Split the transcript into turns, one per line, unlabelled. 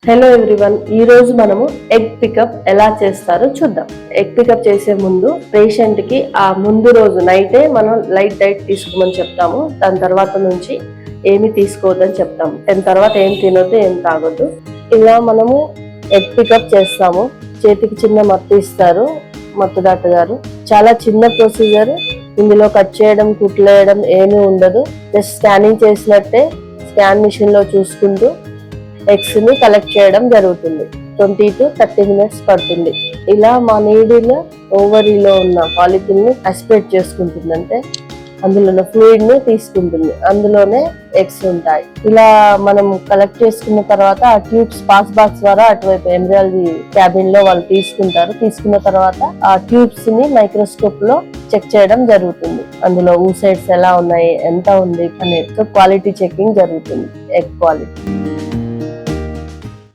Hello everyone, ఈ రోజు మనము ఎగ్ పికప్ ఎలా చేస్తారో చూద్దాం. ఎగ్ పికప్ చేసే ముందు పేషెంట్ కి ఆ ముందు రోజు నైటే మనం లైట్ డైట్ తీసుకోమని చెప్తాము. దాని తర్వాత నుంచి ఏమి తీసుకోవద్దని చెప్తాము. 10 తర్వాత ఏం తినొద్దు, ఏం తాగొద్దు. ఇలా మనము ఎగ్ పికప్ చేస్తాము. చేతికి చిన్న మత్తు ఇస్తారు మత్తు డాక్టర్ గారు. చాలా చిన్న ప్రొసీజర్. ఇందులో కట్ చేయడం, కుట్లేయడం ఏమీ ఉండదు. జస్ట్ స్కానింగ్ చేసినట్టే స్కాన్ మిషన్ లో చూసుకుంటూ ఎగ్స్ ని కలెక్ట్ చేయడం జరుగుతుంది. 20 to 30 minutes పడుతుంది. ఇలా మా నీడిల్ ఓవరీలో ఉన్న పాలిథిన్ ని అస్పిరేట్ చేసుకుంటుంది, అంటే అందులో ఉన్న ఫ్లూయిడ్ ని తీసుకుంటుంది. అందులోనే ఎగ్స్ ఉంటాయి. ఇలా మనం కలెక్ట్ చేసుకున్న తర్వాత ఆ ట్యూబ్స్ పాస్ బాక్స్ ద్వారా అటువైపు ఎంబ్రియాలజీ క్యాబిన్ లో వాళ్ళు తీసుకుంటారు. తీసుకున్న తర్వాత ఆ ట్యూబ్స్ ని మైక్రోస్కోప్ లో చెక్ చేయడం జరుగుతుంది. అందులో ఊసైడ్స్ ఎలా ఉన్నాయి, ఎంత ఉంది అనే క్వాలిటీ చెకింగ్ జరుగుతుంది. Egg quality.